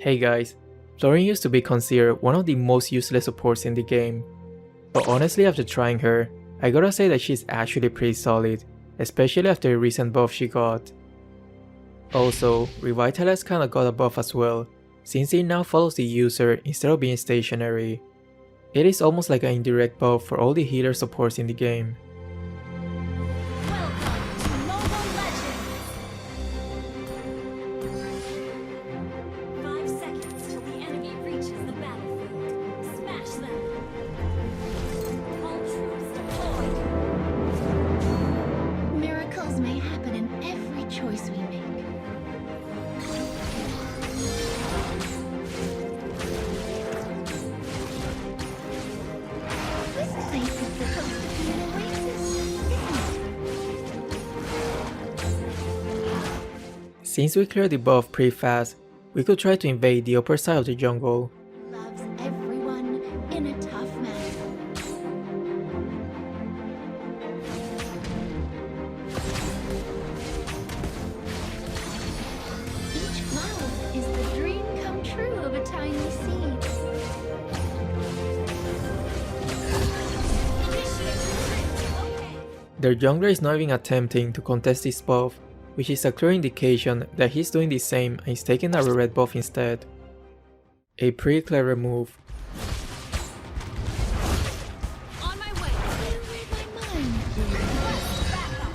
Hey guys, Florian used to be considered one of the most useless supports in the game, but honestly after trying her, I gotta say that she's actually pretty solid, especially after the recent buff she got. Also, Revitalize kinda got a buff as well, since it now follows the user instead of being stationary. It is almost like an indirect buff for all the healer supports in the game. Welcome to Mobile Legends! 5 seconds till the enemy reaches the battlefield. Smash them! All troops deployed! Miracles may happen in every choice we make. This place is supposed to be an oasis, isn't Since we cleared the buff pretty fast, we could try to invade the upper side of the jungle. it? Loves everyone in a tough manner. Each flower is the dream come true of a tiny seed. Initiate retreat! Okay! Their jungler is not even attempting to contest this buff, which is a clear indication that he's doing the same and is taking a red buff instead. A pretty clever move. On my way! You read my mind. Request backup!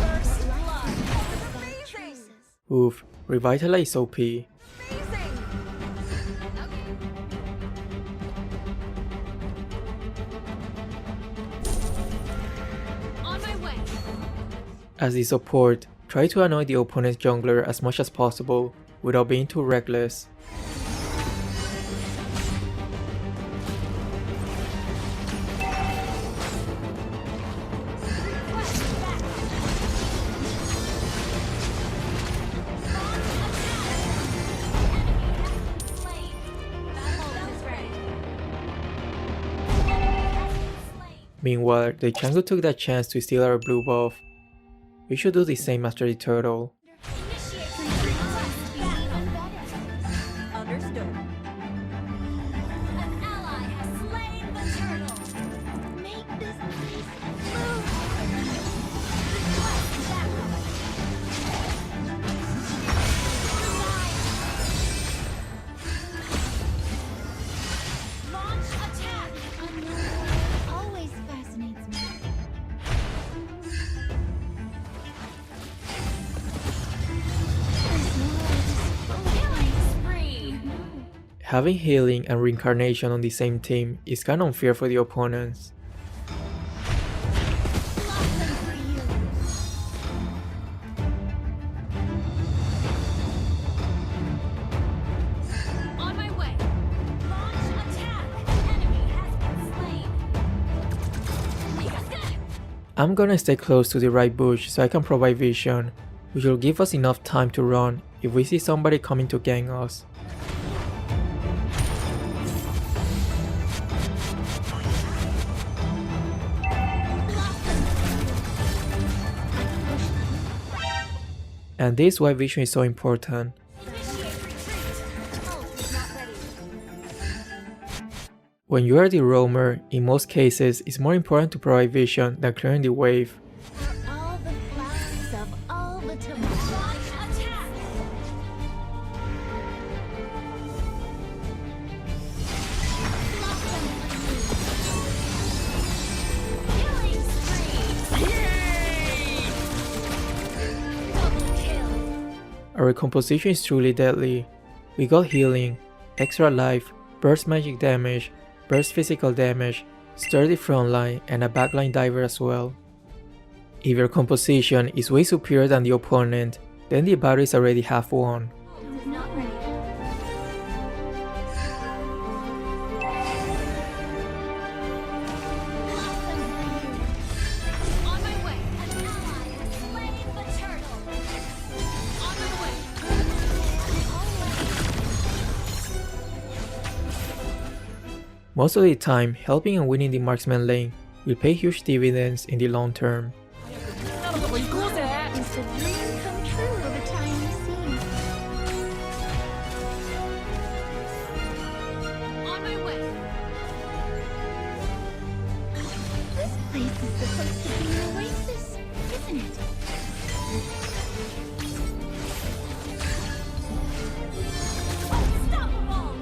First blood! Amazing! Oof, Revitalize OP. Amazing! On my way! As the support, try to annoy the opponent's jungler as much as possible without being too reckless. Request backup! Launch attack! Enemy has been slain! Battle is ready! Enemy has been slain! Meanwhile, the Changu took that chance to steal our blue buff. We should do the same after the turtle. Initiate retreat! Backup! Understood. An ally has slain the turtle! Make this place Request backup! Launch attack! unknown always fascinates me. This world is Killing spree! Having healing and reincarnation on the same team is kinda unfair for the opponents. blossom for you. On my way! Launch attack! Enemy has been slain! I'm gonna stay close to the right bush so I can provide vision, which will give us enough time to run if we see somebody coming to gang us. And this is why vision is so important. Initiate retreat! Ult is not ready. When you are the roamer, in most cases it's more important to provide vision than clearing the wave. For all the flowers of all the tomorrows. Launch attack! Blossom for Killing spree! Double kill! Our recomposition is truly deadly. We got healing, extra life, burst magic damage, burst physical damage, sturdy frontline, and a backline diver as well. If your composition is way superior than the opponent, then the battle is already half won. you. Is not ready. Blossom for you. On my way! An ally has slain the turtle! On my way! Most of the time, helping and winning the marksman lane will pay huge dividends in the long term. It's the dream come true of a tiny seed. On my way. This place is supposed to be an oasis, isn't it? Unstoppable!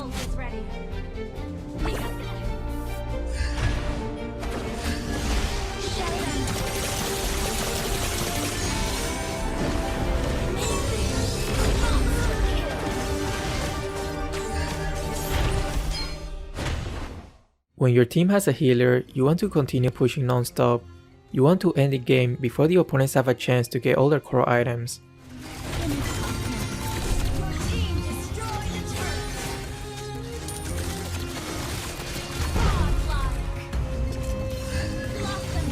Ult is ready. When your team has a healer, you want to continue pushing non-stop. You want to end the game before the opponents have a chance to get all their core items. Team destroy the turret. Godlike. Blossom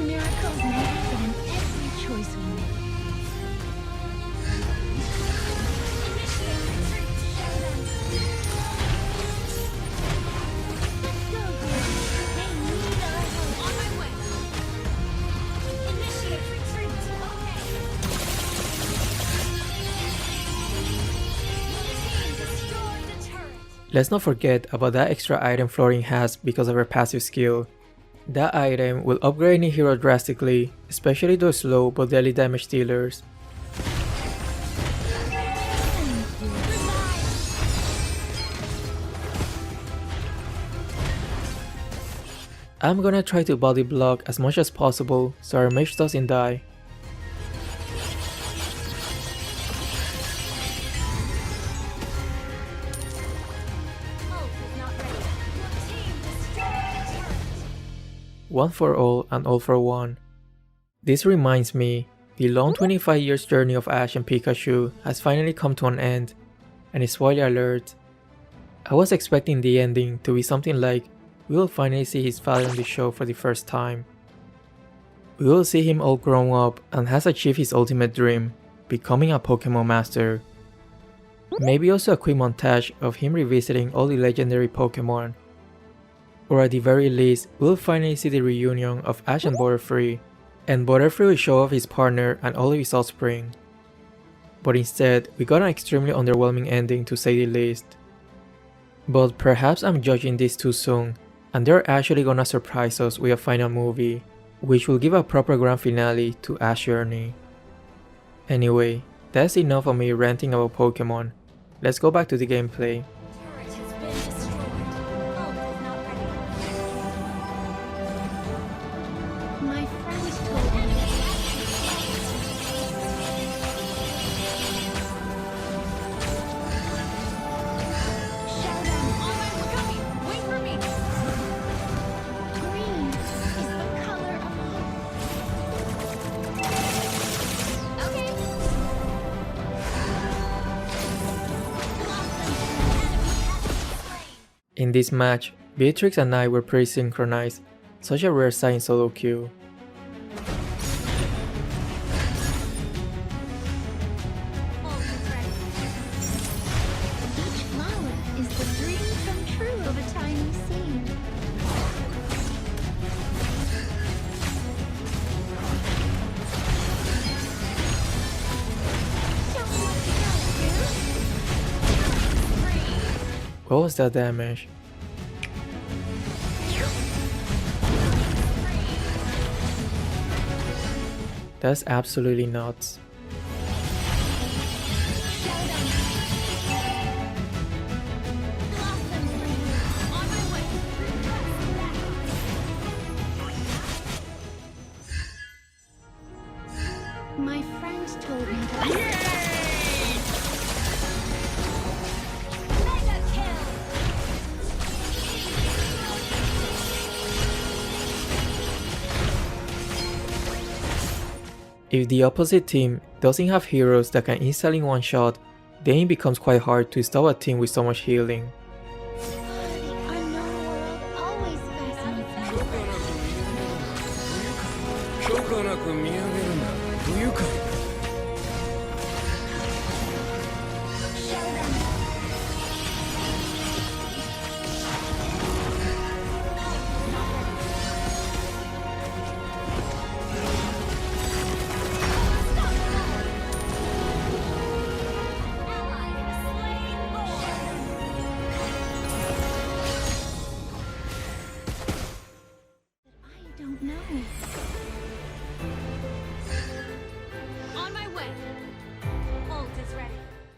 Miracles may happen in every choice we make. initiate retreat. Showdown. Go, girl. They need our help. On my way. Initiate retreat. Okay. Team destroy the turret. Let's not forget about that extra item Florian has because of her passive skill. That item will upgrade any hero drastically, especially those low but deadly damage dealers. I'm gonna try to body block as much as possible so our mage doesn't die. Ult is not ready. Team destroy the turret. One for all and all for one. This reminds me, the long 25 years journey of Ash and Pikachu has finally come to an end, and a spoiler alert. I was expecting the ending to be something like we will finally see his father on the show for the first time. We will see him all grown up and has achieved his ultimate dream, becoming a Pokemon master. Maybe also a quick montage of him revisiting all the legendary Pokemon. Or at the very least, we'll finally see the reunion of Ash and Butterfree, and Butterfree will show off his partner and all of his offspring. But instead, we got an extremely underwhelming ending to say the least. But perhaps I'm judging this too soon, and they're actually gonna surprise us with a final movie, which will give a proper grand finale to Ash Journey. Anyway, that's enough of me ranting about Pokemon. Let's go back to the gameplay. Turret has been destroyed. Ult is not ready. My friends told me Showdown. On my way. Coming. Wait for me. green is the color of hope. Okay. Blossom. Enemy has been slain. In this match, Beatrix and I were pretty synchronized, such a rare sight in solo queue. Ult is ready. Each flower is the dream come true of a tiny seed. Show me what you got, girl. What was that damage? That's absolutely nuts. Blossom. On my way. My friends told me that Mega kill. If the opposite team doesn't have heroes that can instantly one-shot, then it becomes quite hard to stop a team with so much healing. the unknown world always fascinates me. 許可なく見上げるな不愉快だ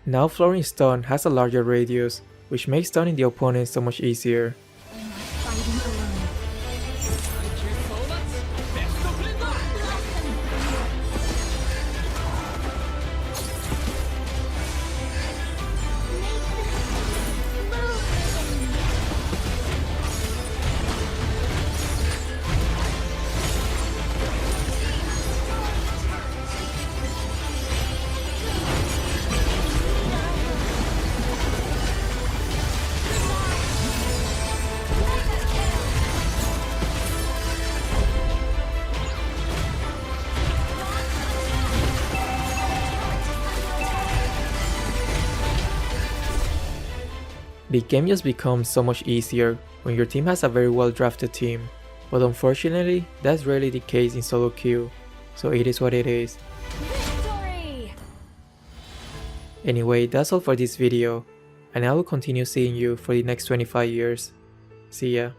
Now Flooring Stun has a larger radius, which makes stunning the opponent so much easier. I'm not fighting alone. The game just becomes so much easier when your team has a very well drafted team, but unfortunately that's rarely the case in solo queue, so it is what it is. Victory! Anyway, that's all for this video, and I will continue seeing you for the next 25 years. See ya.